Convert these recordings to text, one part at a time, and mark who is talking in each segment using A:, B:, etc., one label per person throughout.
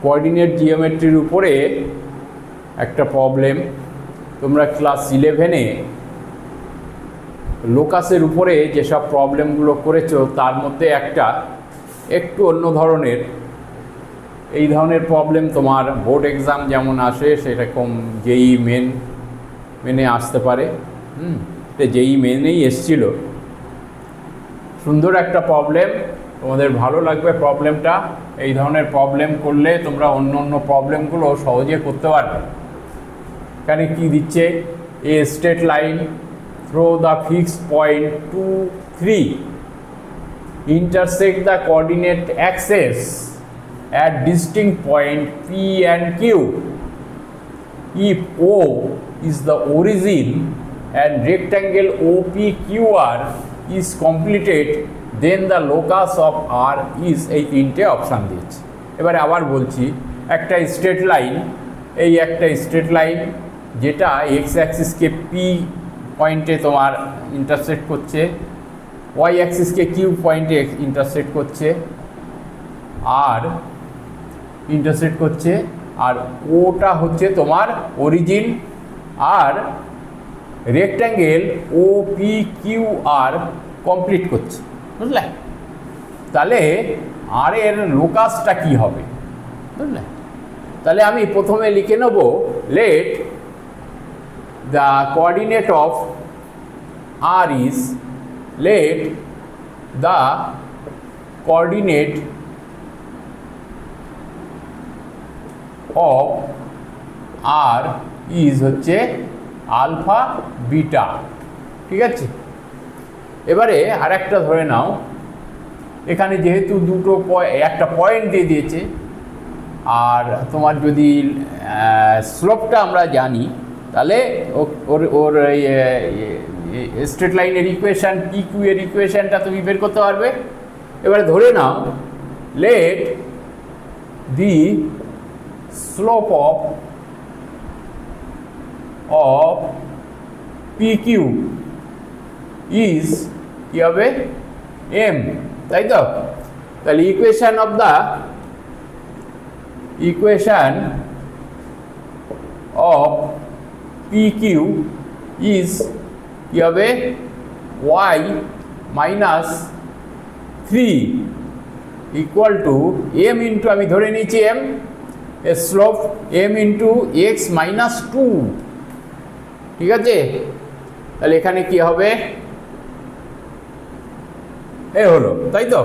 A: Coordinate জিওমেট্রির উপরে একটা problem. তোমরা ক্লাস 11-এ লোকাসের উপরে যেসব প্রবলেমগুলো করেছো তার মধ্যে একটা একটু অন্য ধরনের, এই ধরনের প্রবলেম তোমার বোর্ড এক্সাম যেমন আসে সেরকম জেই মেনে আসতে পারে। জেই মেনেই এসছিল। সুন্দর একটা প্রবলেম, তোমাদের ভালো লাগবে প্রবলেমটা। এই ধরনের প্রবলেম করলে তোমরা অন্য অন্য প্রবলেমগুলো সহজে করতে পারবে। এখানে কি দিচ্ছে, a straight line through the fixed point 2, 3 intersect the coordinate axes at distinct point P and Q. If O is the origin and rectangle OPQR is completed, then the locus of R is এই তিনটে option দিয়েছে। এবারে আবার বলছি, একটা straight line, এই একটা straight line যেটা এক্স অ্যাক্সিসকে পি পয়েন্টে তোমার ইন্টারসেক্ট করছে, ওয়াই অ্যাক্সিসকে কিউ পয়েন্টে ইন্টারসেক্ট করছে, আর ওটা হচ্ছে তোমার অরিজিন, আর rectangle O P Q R complete করছে, বুঝলে? তাহলে আর এর লোকাসটা কি হবে, বুঝলে? তাহলে আমি প্রথমে লিখে নেব, let the coordinate of R is, let the coordinate of R is হচ্ছে আলফা বিটা, ঠিক আছে? এবারে আরেকটা ধরে নাও, এখানে যেহেতু একটা পয়েন্ট দিয়ে দিয়েছে, আর তোমার যদি স্লোপটা আমরা জানি, তাহলে ওর স্ট্রেট লাইনের ইকুয়েশান পি কিউ এর ইকুয়েশানটা তুমি বের করতে পারবে। এবারে ধরে নাও, let the slope of P Q is কি হবে, এম, তাই তো? তাহলে equation of P Q is কি হবে, Y minus 3 equal to M into, আমি ধরে নিয়েছি M, slope M into X minus 2, ঠিক আছে? তাহলে এখানে কি হবে, এ হলো, তাই তো?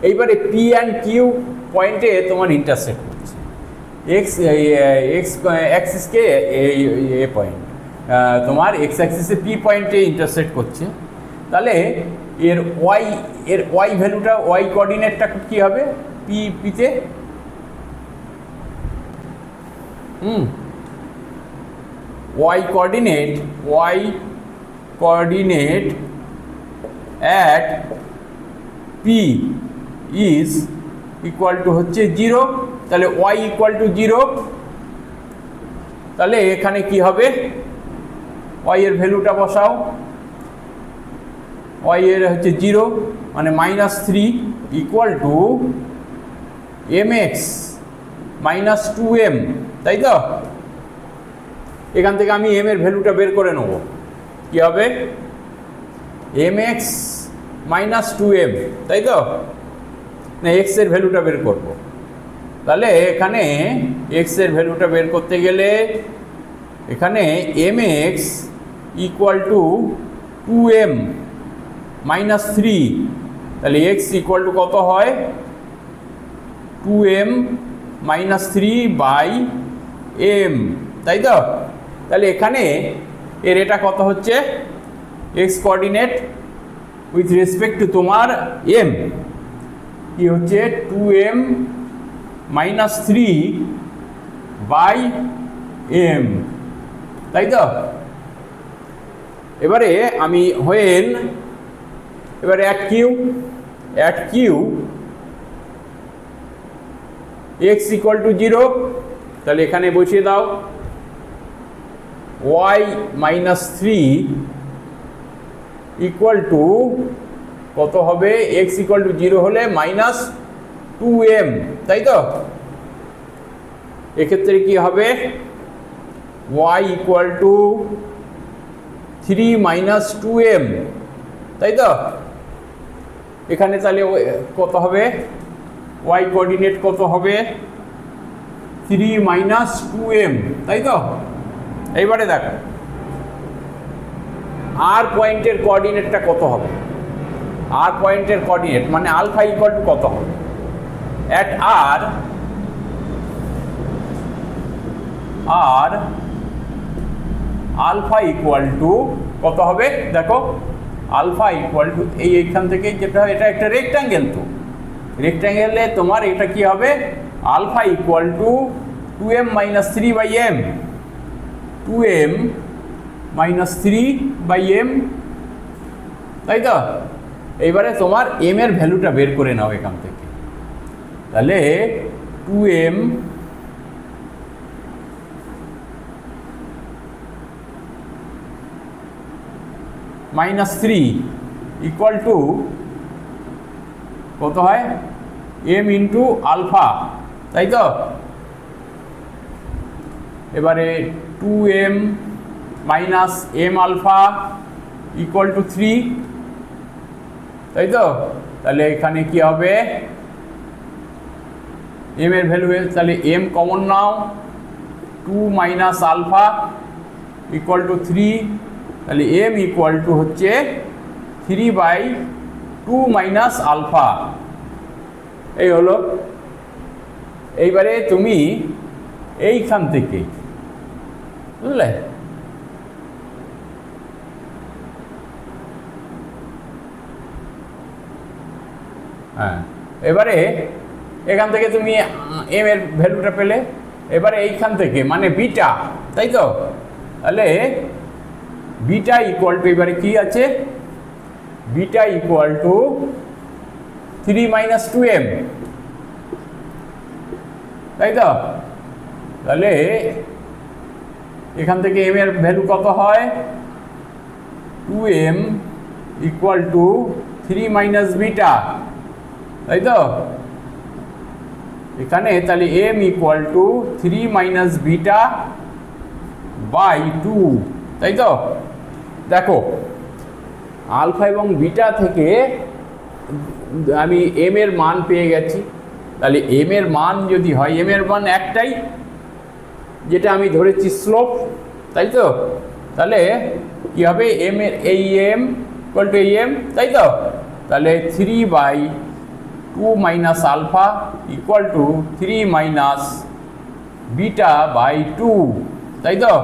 A: এইবারে পি অ্যান্ড কিউ পয়েন্টে তোমার ইন্টারসেক্ট করছে, এক্স অ্যাক্সিসকে এ পয়েন্ট তোমার এক্স অ্যাক্সিসে পি পয়েন্টে ইন্টারসেক্ট করছে। তাহলে এর ওয়াই ভ্যালুটা, ওয়াই কোঅর্ডিনেটটা কী হবে, পিতে Y coordinate at P is equal to হচ্ছে 0। তাহলে ওয়াই ইকুয়াল টু 0, তাহলে এখানে কি হবে, ওয়াই এর ভ্যালুটা বসাও, ওয়াই এর হচ্ছে 0 মানে -3 equal to M X minus 2m, তাই তো? এখান থেকে আমি এম এর ভ্যালুটা বের করে নেব, কি হবে, এম এক্স মাইনাস 2m, তাই তো? না, এক্স এর ভ্যালুটা বের করব। তাহলে এখানে এক্স এর ভ্যালুটা বের করতে গেলে এখানে M X equal to 2m minus 3, তাহলে এক্স ইকুয়াল টু কত হয়, 2m মাইনাস 3/m, তাই তো? তাহলে এখানে এর এটা কত হচ্ছে, x coordinate with respect to তোমার m কি হচ্ছে, 2m মাইনাস 3/m, তাই তো? এবারে আমি এবারে at Q X equal to 0, তাহলে এখানে বসিয়ে দাও, ওয়াই মাইনাস 3 ইকুয়াল টু কত হবে, এক্স ইকুয়াল টু 0 হলে -2m, তাই তো? এক্ষেত্রে কি হবে y equal to 3 minus 2m, তাই তো? এখানে তাহলে কত হবে, y কোঅর্ডিনেট কত হবে 3 মাইনাস 2m, তাই তো? এইবারে দেখো আর পয়েন্টের কোঅর্ডিনেটটা কত হবে, আর পয়েন্টের কোঅর্ডিনেট মানে আলফা ইকুয়াল টু কত হবে at R alpha equal to কত হবে দেখো, আলফা ইকুয়াল টু এইখান থেকে যেটা এটা একটা রেক্ট্যাঙ্গেল, তো রেক্ট্যাঙ্গেলে তোমার এটা কি হবে alpha equal to 2m minus 3/m, 2m minus 3/m, তাই তো? এইবারে তোমার m এর ভ্যালুটা বের করে নাও এখান থেকে, তাহলে 2m মাইনাস 3 ইকুয়াল টু কত হয় m ইন্টু আলফা, তাই তো? এবারে 2m minus m alpha equal to 3, তাই তো? তাহলে এখানে কি হবে m এর ভ্যালু, তাহলে m কমন নাও, 2 মাইনাস আলফা ইকুয়াল টু 3, তাহলে m ইকুয়াল টু হচ্ছে 3/2 মাইনাস আলফা, এই হলো। এইবারে তুমি এইখান থেকে বুঝলে হ্যাঁ, এবারে এখান থেকে তুমি m এর ভ্যালুটা পেলে, এবারে এইখান থেকে মানে বিটা, তাই তো? তাহলে বিটা ইকুয়াল টু এবারে কি আছে, beta equal to 3 minus 2m, তাই তো? তাহলে এখান থেকে m এর ভ্যালু কত হয় 2m equal to 3 minus beta, তাই তো? এখানে তাহলে m equal to 3 minus beta by 2, তাই তো? দেখো আলফা এবং বিটা থেকে আমি m এর মান পেয়ে গেছি, তাহলে m এর মান যদি হয়, m এর মান একটাই যেটা আমি ধরেছি স্লোপ, তাই তো? তাহলে কি হবে m এর এই m ইকুয়াল টু এই m, তাই তো? তাহলে 3/2 minus alpha equal to 3 minus beta by 2, তাই তো?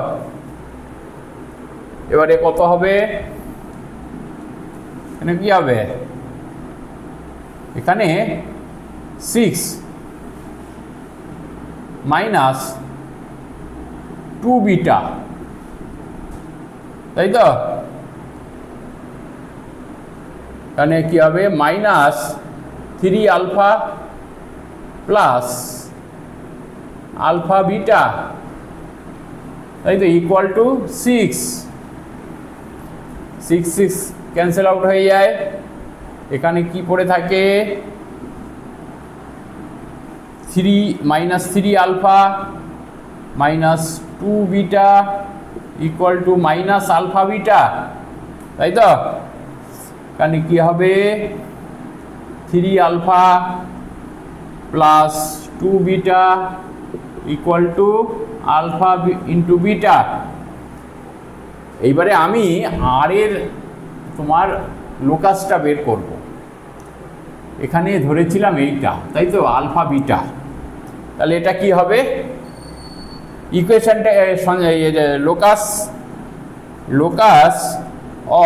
A: এবারে কত হবে, এখানে কি হবে, এখানে 6 মাইনাস 2 বিটা, তাই তো? এখানে কি হবে minus 3 alpha plus alpha beta, তাই তো? ইকুয়াল টু 6 ক্যান্সেল আউট হয়ে যায়, এখানে কি পড়ে থাকে 3 minus 3 alpha minus 2 beta equal to minus alpha beta, তাই তো? এখানে কি হবে 3 alpha plus 2 beta equal to alpha into beta. এইবারে আমি আর এর তোমার লোকাসটা বের করব, এখানে ধরেছিলাম এইটা, তাই তো? আলফা বিটা, তাহলে এটা কি হবে ইকুয়েশনটা লোকাস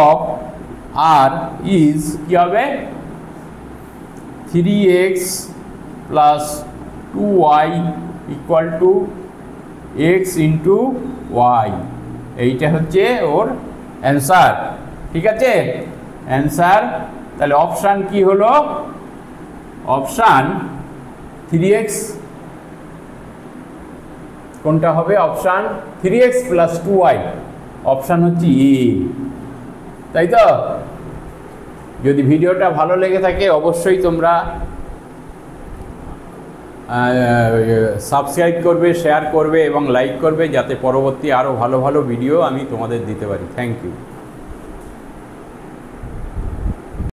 A: অফ আর ইজ কি হবে 3x plus 2y equal to x into Y, এইটা হচ্ছে ওর অ্যান্সার, ঠিক আছে? অ্যান্সার তাহলে অপশান কি হলো, অপশান 3x, কোনটা হবে option 3x plus 2y, option হচ্ছে এ, তাই তো? যদি ভিডিওটা ভালো লেগে থাকে অবশ্যই তোমরা সাবস্ক্রাইব করবে, শেয়ার করবে এবং লাইক করবে, যাতে পরবর্তী আরও ভালো ভালো ভিডিও আমি তোমাদের দিতে পারি। Thank you.